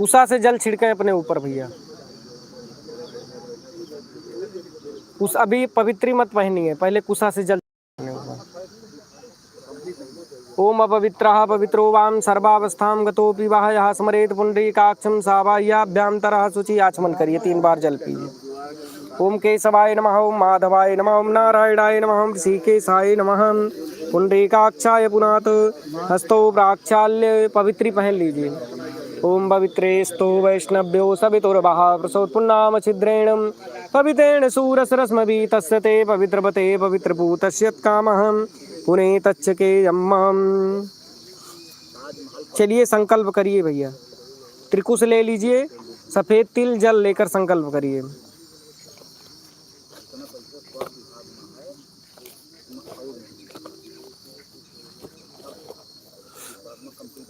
उषा से जल छिड़के अपने ऊपर भैया। उस अभी पवित्री मत पहनी है, पहले कुशा से जल अपने ऊपर। ओम अपवित्रः पवित्रो वाम सर्वावस्थां गतोऽपि वः यः स्मरेत् पुण्डरीकाक्षं सावाह्याभ्यन्तरः शुचि। आचमन करिए, 3 बार जल पीजिए। ओम केशवाय नमः, ओम माधवाय नमः, ओम नारायणाय नमः, ओम ऋषिकेशाय नमः। पुण्डरीकाक्षाय पुनात हस्तौ प्राक्षाल्य पवित्री पहन लीजिए। ओम पवित्रेस्तु वैष्णव्यो सवितुर्वः प्रसोत्पुन्नाम छिद्रेण पवित्रेण सूरसरस्मभि तस्य ते पवित्रपते पवित्रभूतस्य कामः पुणे तच्चके यम्मम। चलिए संकल्प करिए भैया, त्रिकुश ले लीजिए, सफेद तिल जल लेकर संकल्प करिए।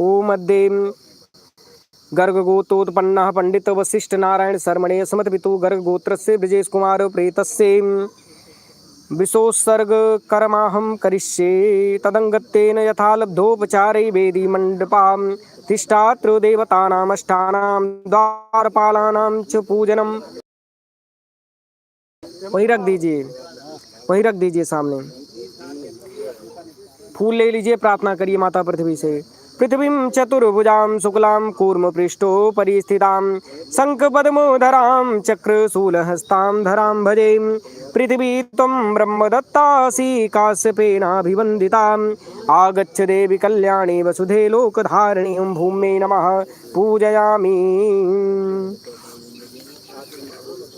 ओम अद्यं गर्गगोत्रोत्पन्नः पंडित वशिष्ठ नारायण शर्मणे समतपितु गर्गगोत्रस्य ब्रजेश कुमार प्रेतस्य विशोत्सर्ग कर्माहं करिष्ये तदंगत्तेन यथा लब्धोपचारे वेदी मंडपां तिष्ठात्र देवतानां अष्टानां द्वारपालानां च पूजनम। वहीं रख दीजिए, वहीं रख दीजिए सामने। फूल ले लीजिए, प्रार्थना करिए माता पृथ्वी से। पृथ्वीं चतुर्भुजां शुक्लां कूर्मपृष्ठोपरि स्थितां शङ्खपद्मोधरां चक्रशूलहस्तां धरां भजे। पृथ्वी त्वं ब्रह्मदत्तासि काश्यपेनाभिवन्दिताम् आगच्छ देवी कल्याणी वसुधे लोकधारिणी। भूमे नमः पूजयामि।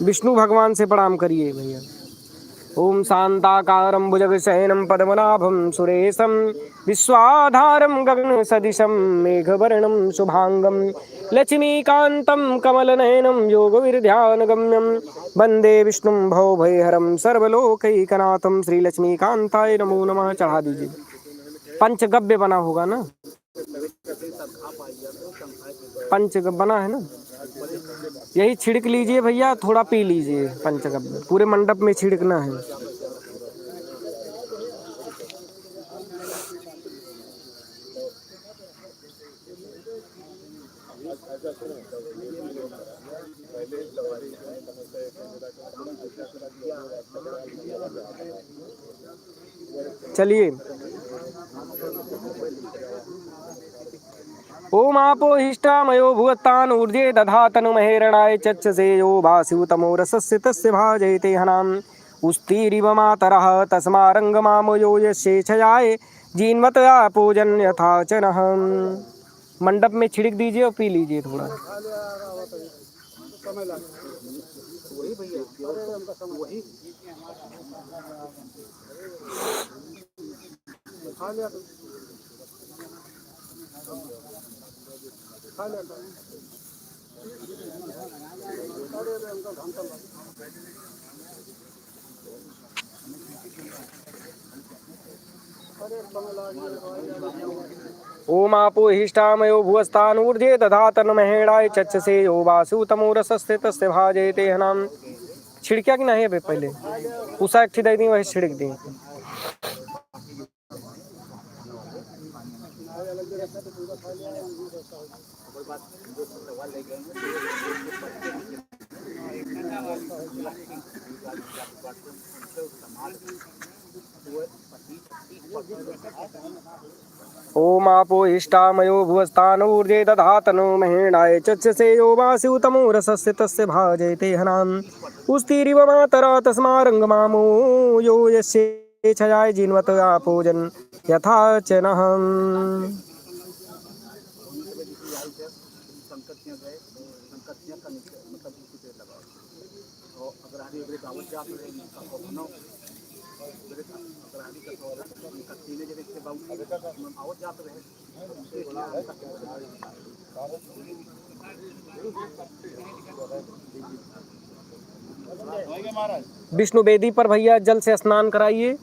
विष्णु भगवान से प्रणाम करिए भैया। ओम शांताकारं भुजगशयनं पद्मनाभं सुरेशं विश्वाधारं गगनसदृशं मेघवर्णं शुभांगं लक्ष्मीकान्तं कमलनयनं योगविरध्यानगम्यं वन्दे विष्णुं भवभयहरं सर्वलोकैकनाथं। श्री लक्ष्मीकांताय नमो नमः। चढ़ा दीजिए। पंचगव्य बना होगा ना, पंचगव्य बना है ना, यही छिड़क लीजिए भैया, थोड़ा पी लीजिए। पंचगव्य पूरे मंडप में छिड़कना है। चलिए। ओम आपो हिष्टामयो भुवत्तान् ऊर्जे दधातनु महेरणाय चक्षसे यो भास्युतमो रसस्य तस्य भाजयते हनाम् उस्तीरिव मातरः तस्मारङ्गमामयो यस्येच्छयाय जीन्वत आपोजन यथा च नः। मंडप में छिड़क दीजिए और पी लीजिए थोड़ा। ओम आपो हिष्टामयो भुवस्तान् ऊर्जे दधातनु महेणाय चक्षसे यो वासुतमो रसस्य तस्य भाजयते हनाम्। छिड़किया कि नहीं? अभी पहले उषा एक दे दी, वही छिड़क दी। ओम आपो हिष्टामयो भुवस्तान् ऊर्जे दधातनु महेणाय चक्षसे यो वासुतमो रसस्य तस्य भाजयते हनाम् उस्तीरिव मातरः तस्मारङ्गमामो यो यस्येच्छयाय जीन्वत आपोजन यथा च नः। विष्णु वेदी पर भैया जल से स्नान कराइए।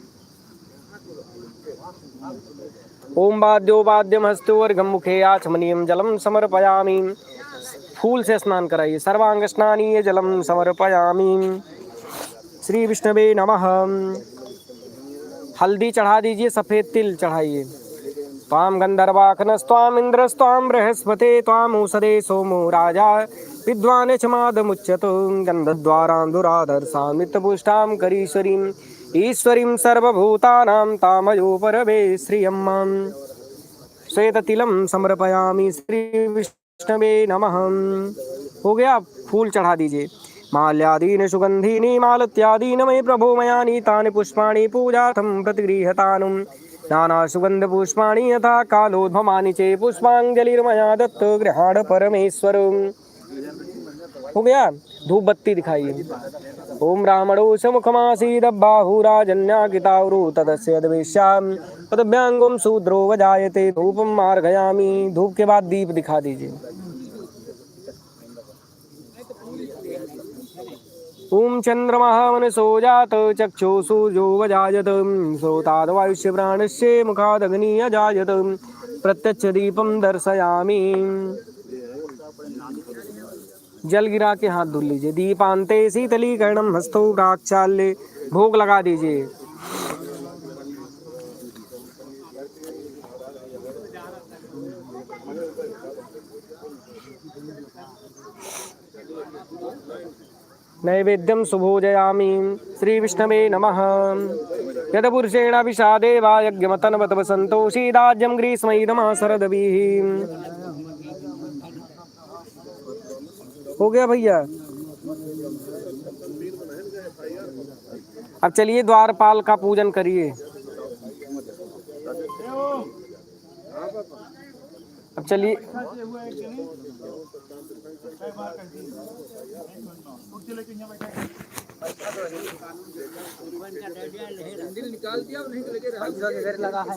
ओम वाद्यो वाद्यम हस्तो अर्घम मुखे आचमनीयम जलम समर्पयामि। फूल से स्नान कराइए। सर्वांग स्नानीय जलम समर्पयामि। श्री विष्णवे नमः। हल्दी चढ़ा दीजिए, सफेद तिल चढ़ाइए। त्वाम गंधर्वाखनस्त्वाम इंद्रस्त्वाम बृहस्पते त्वाम ऊषधे सोमो राजा विद्वान क्षमादमुच्यत गंधद्वारांधुराधर्षामितपुष्टां करीश्वरीं ईश्वरीं सर्वभूतानां तामयो परमे श्रियम्मां श्वेततिलम समर्पयामि श्री विष्णवे नमः। हो गया, फूल चढ़ा दीजिए। माल्यादीन सुगंधीनि मालत्यादीन मयि प्रभो मया नीतानि पुष्पाणि पूजार्थं प्रतिगृह्यतानुं नाना सुगंध पुष्पाणि यथा कालोद्भवानि चे पुष्पांजलिर्मया दत्त गृहाण परमेश्वर। हो गया, धूप बत्ती दिखाइए। ओम ब्राह्मणो समुखमासीदब्बाहुराजन्याकितावरु तदस्य यद्वेश्यां पदभ्यांगुम शूद्रो वजायते धूपम मार्गयामि। धूप के बाद दीप दिखा दीजिए। ओम चंद्रमा मनसो जात चक्षुषूर्यो वजायत श्रोताद्वायुष्य प्राणस्य मुखादग्नि अजायत प्रत्यक्ष दीपम दर्शयामि। जल गिरा के हाथ धुल लीजिए। दीपांते शीतलीकरणम हस्तौ प्राक्षाल्य। भोग लगा दीजिए। नैवेद्यम सुभोजयामि श्री विष्णवे नमः। यद पुरुषेण विषादेवा यज्ञमतनवत वसन्तोषीदाज्यं ग्रीष्मैदमः शरदभिः। हो गया भैया। अब चलिए द्वारपाल का पूजन करिए। अब चलिए, निकाल दिया नहीं तो लेके घर लगा है।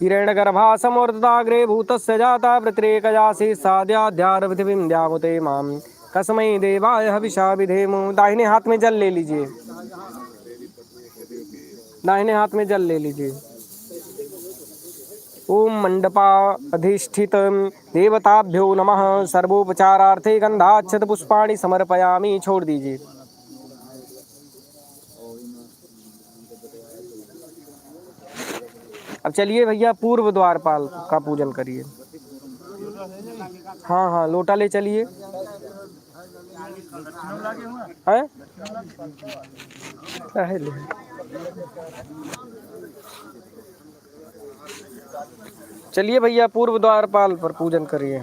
हिरण्यगर्भा समूर्धताग्रे भूतस्य जाता वृत्रेकजासि साद्याध्यारपृथिवीं द्यामुते मां कस्मै देवाय हविषा विधेमु। दाहिने हाथ में जल ले लीजिए। दाहिने हाथ में जल ले लीजिए। ओम मंडपा अधिष्ठित देवताभ्यो नमः। सर्वोपचारार्थे गंधाक्षत पुष्पाणि समर्पयामि। छोड़ दीजिए। अब चलिए भैया पूर्व द्वारपाल का पूजन करिए। हाँ हाँ, लोटा ले चलिए। हैं? चलिए भैया पूर्व द्वारपाल पर पूजन करिए।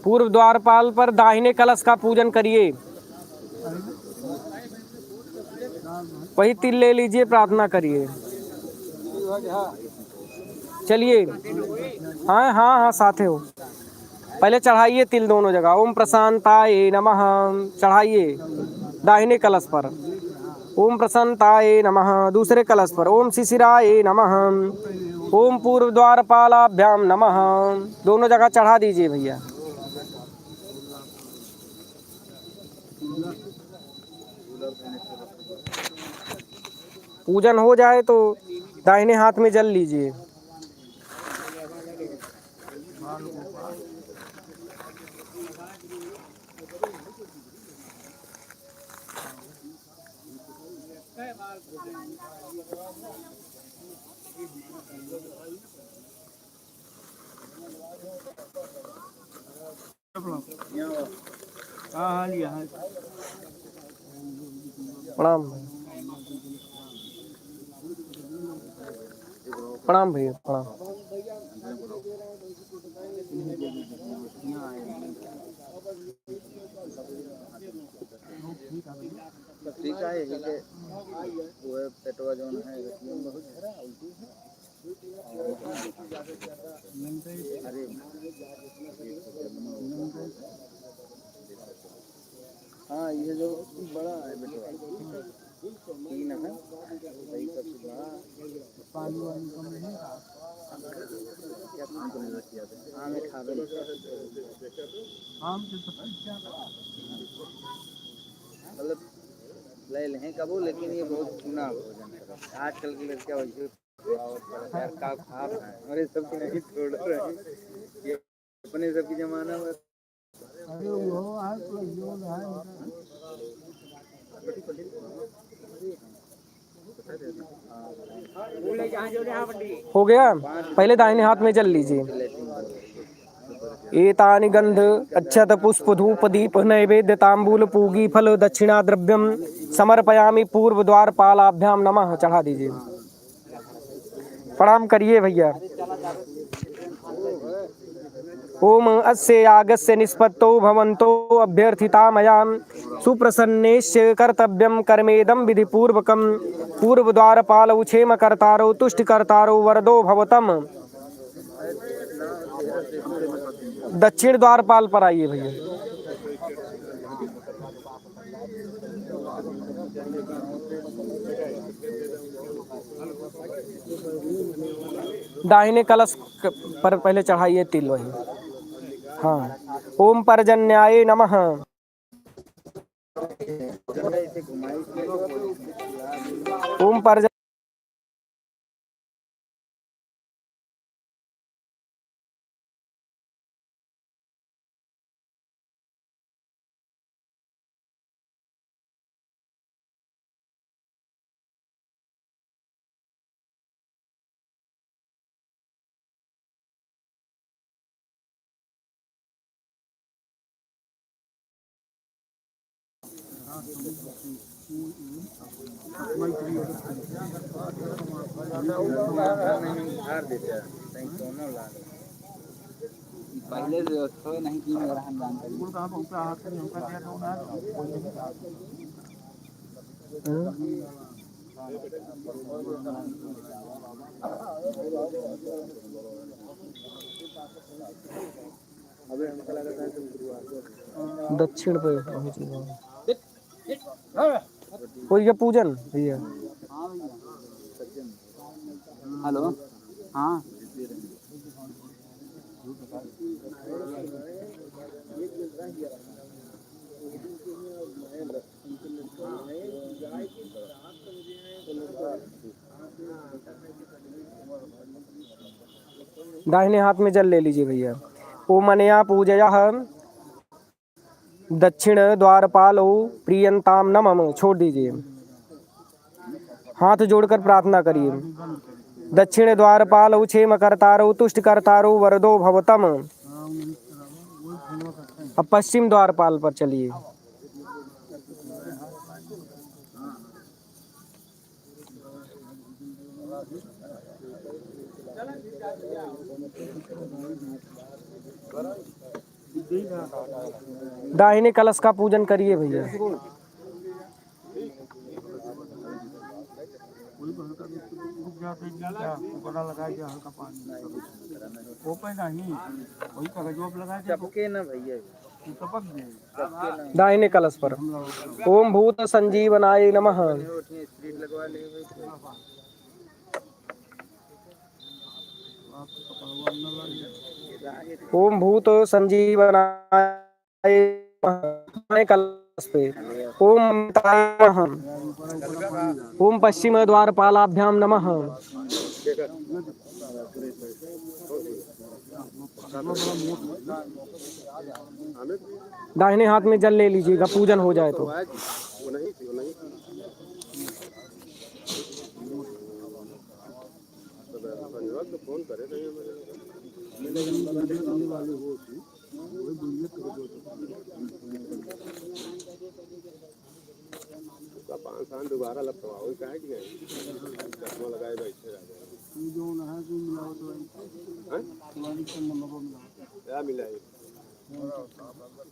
पूर्व द्वारपाल पर दाहिने कलश का पूजन करिए। वही तिल ले लीजिए, प्रार्थना करिए। चलिए, हाँ हाँ हाँ, साथे हो। पहले चढ़ाइए तिल दोनों जगह। ओम प्रशांताय नमः चढ़ाइए दाहिने कलश पर। ओम प्रसन्नताय नमः दूसरे कलश पर। ओम शिशिराय नमः। ओम पूर्व द्वारपालाभ्याम नमः। दोनों जगह चढ़ा दीजिए भैया। पूजन हो जाए तो दाहिने हाथ में जल लीजिए। हाँ हाँ लिया है। प्रणाम प्रणाम भैया प्रणाम। ठीक है यही के वो है पेटवा जोन है एटीएम बहुत है उल्टी है। अरे हाँ ये जो बड़ा है बेटवा तीन है सही सबसे बड़ा पानी वाली कम नहीं था क्या तुमको नहीं रखिया था आम खा गए आम के सब क्या मतलब ले लें कबो लेकिन ये बहुत चुना भोजन है आजकल के लड़के वैसे यार का खाप है हमारे सब की नहीं छोड़ रहे हैं ये अपने सब की जमाना में अरे वो आज तो जो है हो गया। पहले दाहिने हाथ में जल लीजिए। एतानि गंध अक्षत पुष्प धूप दीप नैवेद्य तांबूल पूगी फल दक्षिणा द्रव्यम समर्पयामि पूर्व द्वार पालाभ्याम नमः चढ़ा दीजिए। प्रणाम करिए भैया। ओम अस्य यागस्य निष्पत्तौ भवन्तो अभ्यर्थिता मया सुप्रसन्नेश्य कर्तव्यं कर्मेदं विधिपूर्वकं पूर्वद्वारपालौ क्षेमकर्तारौ तुष्टिकर्तारौ वरदो भवतम्। दक्षिण द्वारपाल पर आइए भैया। दाहिने कलश पर पहले चढ़ाइए तिल वही। हाँ ओम पर्जन्याय नमः। ओम पर्जन्याय पहले थोड़े नहीं की मेरा हम जानकारी वो कहां ऊपर हाथ से हमका दिया तो ना कोई नहीं अबे हमको लगा था तुम शुरुआत दक्षिण पे कोई का पूजन भैया। हेलो हाँ दाहिने हाथ में जल ले लीजिए भैया। ओमनया पूजया दक्षिण द्वारपालो प्रियंताम नमः छोड़ दीजिए। हाथ जोड़कर प्रार्थना करिए। दक्षिण द्वारपालो क्षेमकर्तारो तुष्टिकर्तारो वरदो भवतम। अब पश्चिम द्वारपाल पर चलिए। दाहिने कलश का पूजन करिए भैया। लगा दिया हल्का पानी वो पे नहीं वही कागजों लगा दिया चपके ना भैया चपक गए दाहिने कलश पर ओम भूत संजीवनाय नमः। लगवा ले ओम भूत संजीवनाय नमः। कलश पे ओम अमृताय नमः। ओम पश्चिम द्वारपालाभ्याम नमः। दाहिने हाथ में जल ले लीजिएगा पूजन हो जाए तो। फोन करे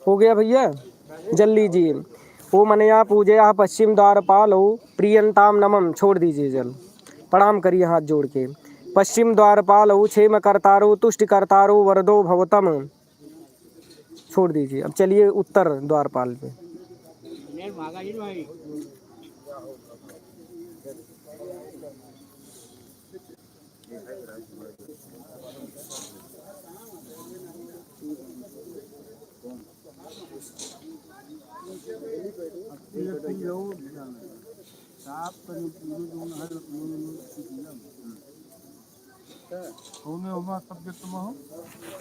हो गया भैया, जल लीजिए। ओम अनया पूजया पश्चिम द्वारपालो प्रियंताम नमम, छोड़ दीजिए जल, प्रणाम करिए हाथ जोड़ के। पश्चिम द्वारपालो क्षेम करतारो तुष्ट करतारो वरदो भवतम, छोड़ दीजिए। अब चलिए उत्तर द्वारपाल पे।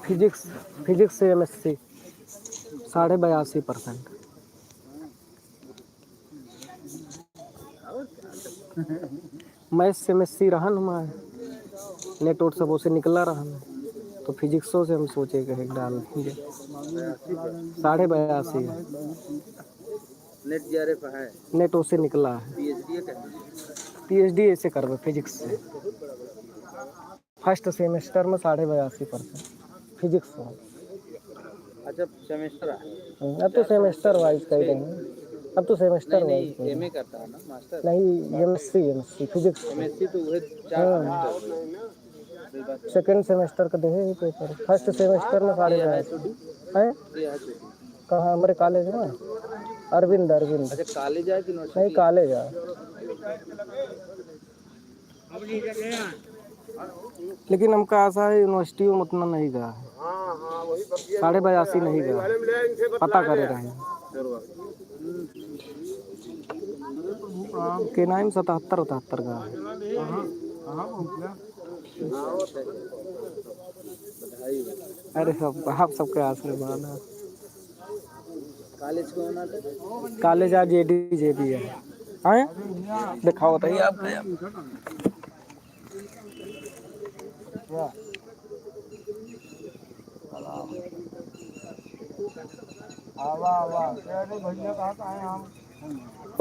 फिजिक्स, फिजिक्स से एमएससी 82.82%। मैथ से एमएससी रहन हमारे, नेट और सबों से निकला रहन, तो फिजिक्सों से हम सोचे कि डाल देंगे। 82.82 नेट जेआरएफ है, नेट उससे निकला है। पीएचडी का पीएचडी ऐसे करबे फिजिक्स से, फर्स्ट सेमेस्टर में 82.82% फिजिक्स में। अच्छा सेमेस्टर है, अब तो सेमेस्टर वाइज कर देंगे, अब तो सेमेस्टर वाइज नहीं एमए करता है ना मास्टर, नहीं एमएससी, एमएससी फिजिक्स। एमएससी तो वह 4 सेकेंड सेमेस्टर का देहे ही पेपर, फर्स्ट सेमेस्टर में 82.82 है। कहाँ हमारे कॉलेज में? अरविंद, अरविंद। अच्छा कॉलेज है कि यूनिवर्सिटी? नहीं कॉलेज है, लेकिन हमका आशा है यूनिवर्सिटी में उतना नहीं गया है, 82.82 नहीं गया, पता करे रहे के नाम 77-78 का है। अरे सब आप सबके आशीर्वाद है। कॉलेज कौन आता? कॉलेज आज जेडी है। हैं दिखाओ बताइए आप।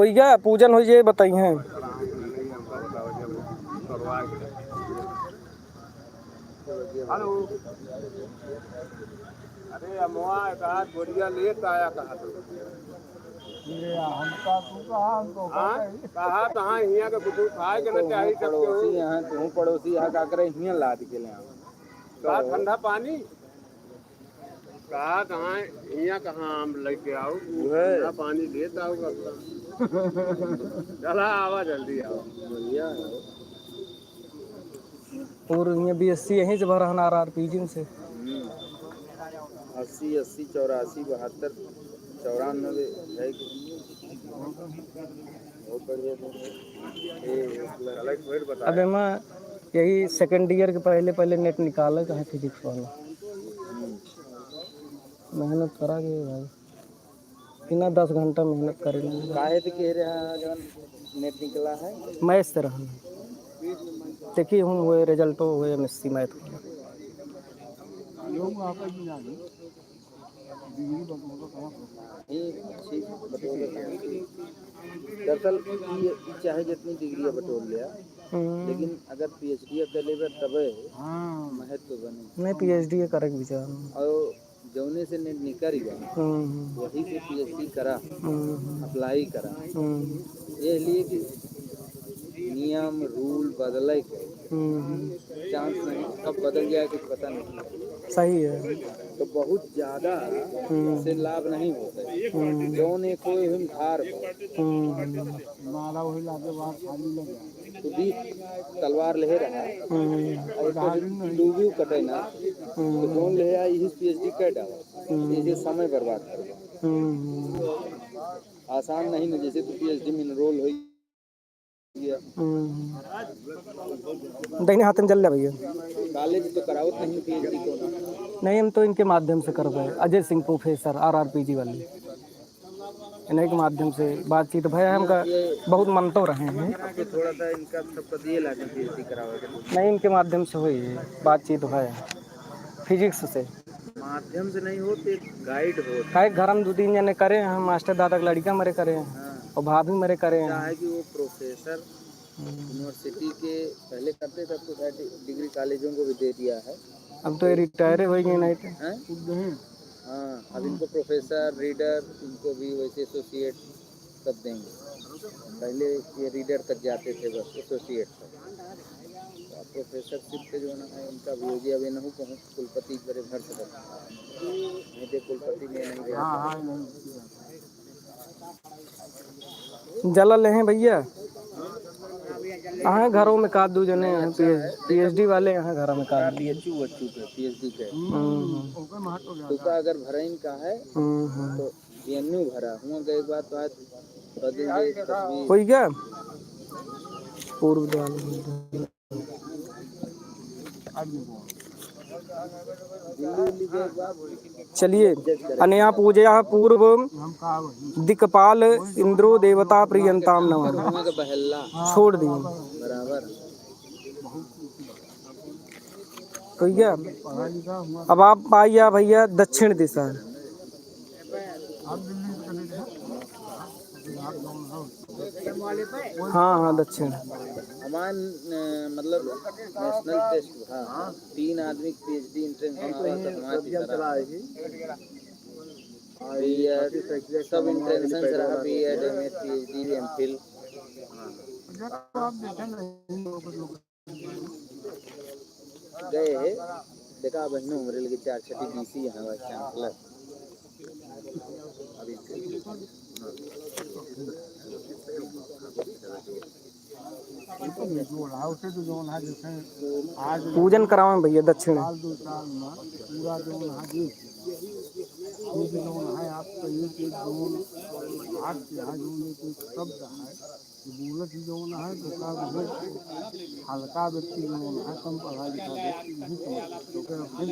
भैया पूजन हो जाए बताइए। हेलो, अरे अमुआ कहा गोड़िया लेट आया, कहा तो कहा तहाँ हियाँ का कुछ खाए के न चाही पड़ोसी यहाँ तू पड़ोसी यहाँ का करे हियाँ लाद के ले कहा ठंडा पानी, कहा कहाँ हियाँ कहाँ आम लेके आओ, ठंडा पानी लेता आओ चला आवा जल्दी आओ। बढ़िया और ये बीएससी यहीं से भरा है आरआरपीजी से। 80 80 84 72 94 है कि बहुत बढ़िया। अब मैं यही सेकंड ईयर के पहले पहले नेट निकाला कहाँ फिजिक्स वाला, मेहनत करा गए भाई, बिना 10 घंटा मेहनत करेंगे। काहे तो कह रहा जब नेट निकला है मैथ से रहना, देखिए हूँ हुए रिजल्ट हुए एमएससी मैथ वाला। दरअसल ये चाहे जितनी डिग्री बटोर लिया, लेकिन अगर पीएचडी कर लेबे तबे महत्व बने। नहीं पीएचडी करेंगे विचार, और जौने से नेट निकल गया वही से पीएचडी करा, अप्लाई करा, ये लिए कि नियम रूल बदले चांस नहीं, कब बदल जाए कुछ पता नहीं। सही है, तो बहुत ज्यादा से लाभ नहीं होता, जौन एक कोई हम धार तो भी तलवार ले रहा डूबी कटे ना, तो जौन ले आई पीएचडी कर डाला, इसे समय बर्बाद कर। आसान नहीं ना, जैसे तो पीएचडी में इनरोल हो दहीने हाथ में जल ले भैया। कॉलेज तो करावत नहीं पीएचडी को नहीं, हम तो इनके माध्यम से करवाए, अजय सिंह प्रोफेसर आरआरपीजी वाले, इन्हीं के माध्यम से बातचीत भैया हमका बहुत मन तो रहे हैं। थोड़ा सा इनका सबका दिए लागे पीएचडी करावे, नहीं इनके माध्यम से हुई है बातचीत है, फिजिक्स से माध्यम से नहीं होते, गाइड हो काहे घर में 2-3 जने करे हैं, हम मास्टर दादा के लड़का मरे करे हैं, और भाभी मेरे करे क्या हैं। है कि वो प्रोफेसर यूनिवर्सिटी के पहले करते थे, अब तो शायद डिग्री कॉलेजों को भी दे दिया है। अब तो ये रिटायर हो गए नहीं थे। हैं? हाँ, अब इनको प्रोफेसर रीडर इनको भी वैसे एसोसिएट कर देंगे। पहले ये रीडर तक जाते थे बस, एसोसिएट तक। तो अब प्रोफेसरशिप के जो है इनका भी हो गया। अभी नहीं कहूँ कुलपति बड़े भर से नहीं थे, कुलपति में नहीं रहा। जला ले हैं भैया यहाँ घरों में काट दू जने हैं पीएचडी वाले यहाँ घरों में काट दिए। पीएचडी के तो का अगर भराइन का है तो बीएनयू भरा हुआ गई बात बात बदल गई तस्वीर। कोई क्या पूर्व द्वार दिल्ली गई बात। चलिए अनया पूजया पूर्व दिक्पाल इंद्रो देवता प्रियंताम नमः हुआ का बहल्ला छोड़ दिए। बराबर। तो क्या अब आप पाइया भैया दक्षिण दिशा। हाँ हाँ दक्षिण हमारे मतलब नेशनल टेस्ट। हाँ 3 आदमी पीएचडी एंट्रेंस सब एंट्रेंस रहा, बीएड एमएड पीएचडी एमफिल। गए है देखा बहनों उम्र लगे 4 छठी बीसी यहाँ वाइस चांसलर अभी पूजन करावे भैया दक्षिण। पूरा जो है आपका एक एक जोन हाथ के यहाँ जो एक एक शब्द है बोलत जो है दूसरा बहुत हल्का व्यक्ति जो है कम पढ़ा लिखा व्यक्ति नहीं समझ सकते भाई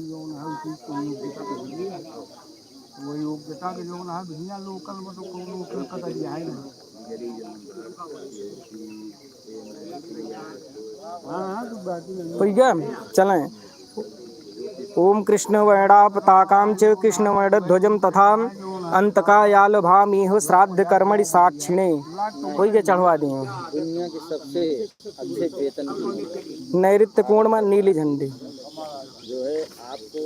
जो है उसी को योग्यता के लिए वो योग्यता के जो है भैया लोकल में तो कौन लोकल का है नहीं। हाँ तो बाकी तो क्या चलें। ओम कृष्ण वैणा पताकां च कृष्ण वैण ध्वजम तथा अंतकायाल भामीह श्राद्ध कर्मणि साक्षिणे कोई के चढ़वा दिए। दुनिया के सबसे अच्छे वेतन नैऋत्य कोण में नीली झंडी जो है आपको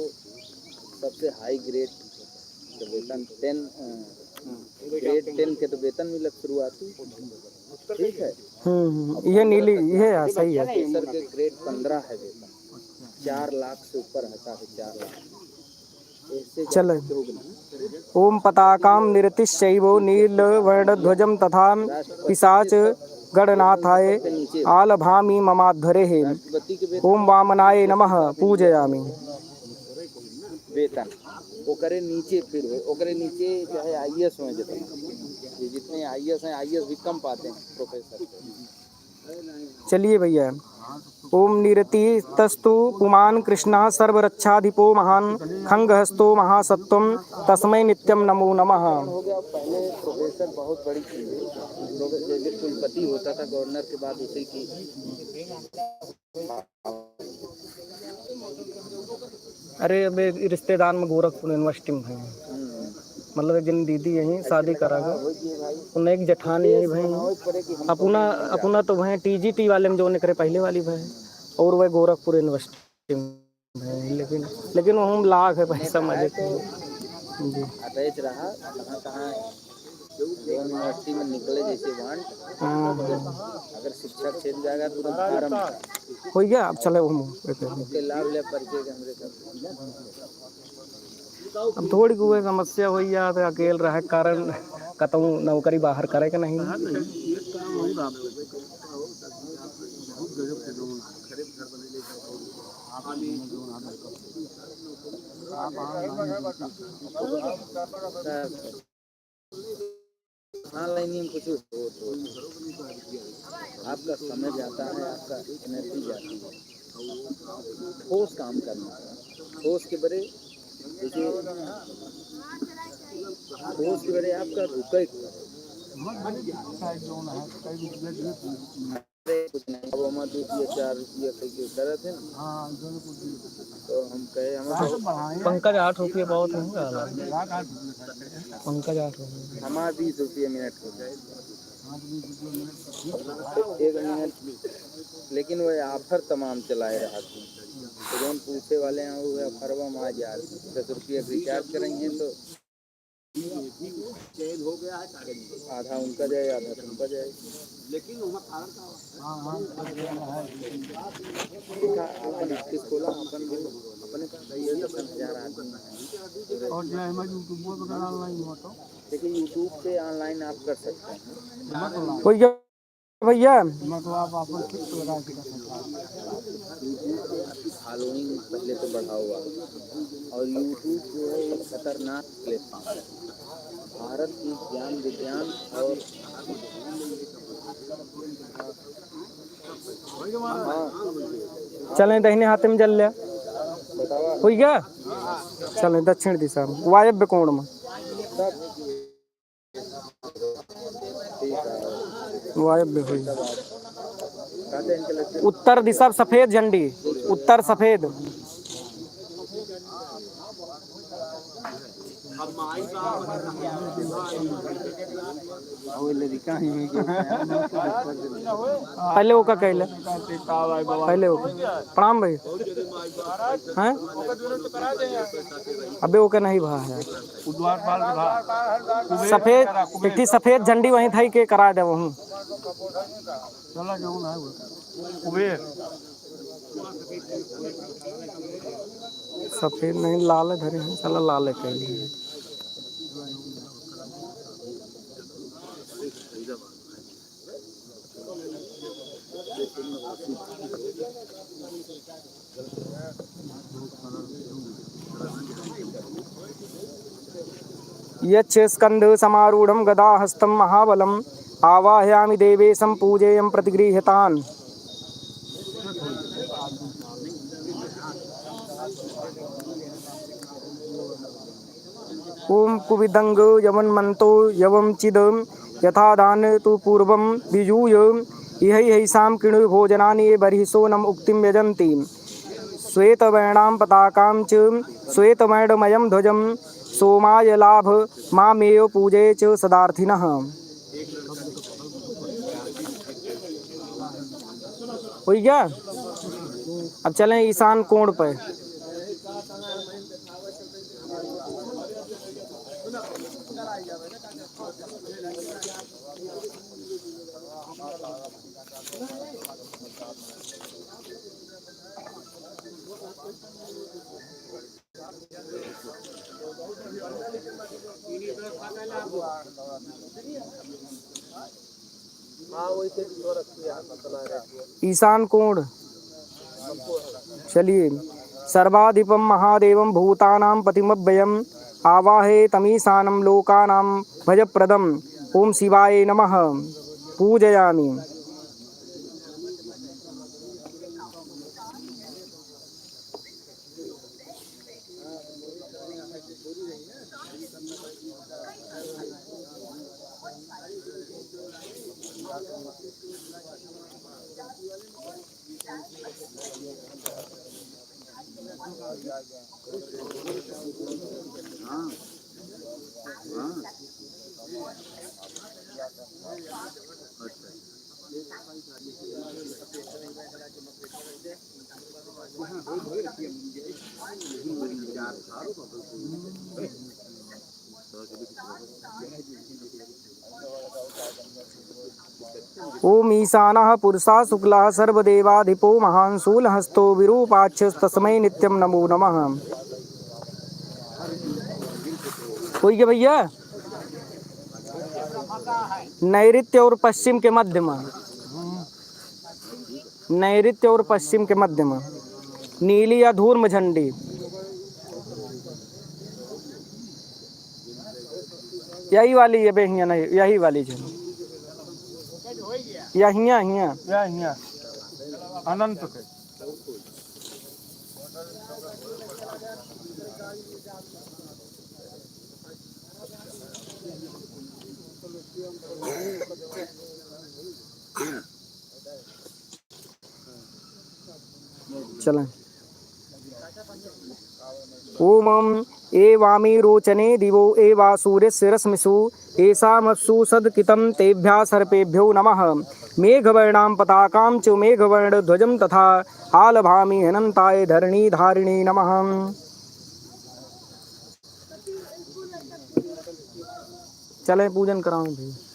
सबसे हाई ग्रेड तो वेतन 10 ग्रेड 10 के तो वेतन मिलत शुरुआती। ठीक है ये नीली ये है सही है। प्रोफेसर के ग्रेड 15 है वेतन 4 लाख से ऊपर है 4.5 लाख। चल ओम पताकां निरतिश्चैव नीलवर्णध्वजं तथा पिशाच गणनाथाय आलभामि ममाध्वरेः ओम वामनाय नमः पूजयामि। वेतन ओकरे नीचे फिर ओकरे नीचे चाहे आईएएस हो ये जितने आईएएस हैं आईएएस भी कम पाते हैं प्रोफेसर। चलिए भैया ओम निरतिस्तस्तु पुमान् कृष्णः सर्वरक्षाधिपो महान् खंगहस्तो महासत्वं तस्मै नित्यं नमो नमः। हो गया पहले प्रोफेसर बहुत बड़ी चीज है। जैसे कुलपति होता था गवर्नर के बाद उसी की अरे अबे रिश्तेदार में गोरखपुर यूनिवर्सिटी में हैं मतलब एक जन दीदी यहीं शादी करा गए उन्हें एक जेठानी यही भाई अपना तो वह टीजीटी वाले में जो उन्हें करे पहले वाली भाई और वह गोरखपुर यूनिवर्सिटी में है लेकिन वो हम लाख है पैसा मजे जी अटैच रहा कहाँ यूनिवर्सिटी में निकले जैसे वांट अगर शिक्षा क्षेत्र जाएगा तो आराम हो गया। अब चले वो के लाभ ले परिचय के हमरे सब अब थोड़ी कोई समस्या हुई या तो अकेले रहे कारण कतहूँ नौकरी बाहर करे कि नहीं। हाँ लाइन में कुछ हो आपका समय जाता है आपका एनर्जी जाती है ठोस काम करना ठोस के बड़े जैसे ठोस के बड़े आपका रुके कुछ नहीं। अब हम 2 रुपया 4 रुपया कहीं के करे थे ना, हाँ इधर को दी तो हम कहे हमें तो बढ़ाए पंकज 8 रुपये बहुत होंगे रात 8 रुपये करते हैं पंकज 8 रुपये हमारा 20 रुपये मिनट हो गए 8 मिनट एक मिनट, लेकिन वो ऑफर तमाम चलाए रहा थी। तो जो हम पूछे वाले हैं वो ऑफर में आ जा 10 रुपये रिचार्ज करेंगे तो आधा उनका जाए आधा तुमका जाए। हाँ हाँ अपन इसके खोला अपन अपने पास ये 10,000 आदमी है। और जो है मैं यूट्यूब वगैरह ऑनलाइन हुआ तो देखिए यूट्यूब पे ऑनलाइन आप कर सकते हैं। मतलब कोई क्या भैया मतलब आप अपन फिक्स लगा के कर सकते हैं। यूट्यूब पे आपकी फॉलोइंग पहले तो बढ़ा हुआ है और यूट्यूब जो है एक खतरनाक प्लेटफॉर्म है। भारत की ज्ञान विज्ञान और चलें दाहिने हाथ में जल लिया बतावा हो गया चलें दक्षिण दिशा में वायव्य कोण में सब ठीक है। वायव्य हुई कहते हैं इनके लगते उत्तर दिशा सफेद झंडी उत्तर सफेद पहले वो का कहले पहले वो प्रणाम भाई हैं अबे वो का नहीं भा है सफेद एक थी सफेद झंडी वहीं था के करा दे वहीं चला क्यों ना है कुबेर सफेद नहीं लाल धरे हैं चला लाल कह लिए यच्च स्कंध समारूढ़ं गदा हस्तं महाबलम् आवाहयामि देवेशं पूजेयं प्रतिगृह्यतान् ओम कुविदंग यवन्मन्तो यवं चिदं यथा दान तु पूर्वं विजूय इहैषां किणु भोजनानि ये बर्हिषो नम उक्तिं यजन्ति श्वेतवर्णां पताकां च श्वेतवर्णमयं ध्वजं सोमाय लाभ मामेव पूजे च सदार्थिनः। हो गया अब चलें ईशान कोण पे ईशान कोण चलिए सर्वाधिपं महादेवं भूतानां पतिमव्ययम् आवाहे तमीशानं लोकानां भजप्रदम् ओम शिवाय नमः पूजयामि। ओम ईशानः पुरुषः शुक्लः सर्वदेवाधिपो महान् शूलहस्तो विरूपाक्षस्तस्मै नित्यं नमो नमः। कोई क्या भैया नैऋत्य और पश्चिम के मध्य में नैऋत्य और पश्चिम के मध्य में नीली या धूम्र झंडी यही वाली है बेहिया नहीं यही वाली झंडी यहिया हिया अनंत के चलें। ओम एवामी रोचने दिवो एवा सूर्यस्य रश्मिषु एषामप्सु सदकितं तेभ्यः सर्पेभ्यो नमः। मेघवर्णां पताकां च मेघवर्णध्वजं तथा आलभामि हनन्ताय धरणीधारिणे नमः। चलें पूजन कराऊं भी।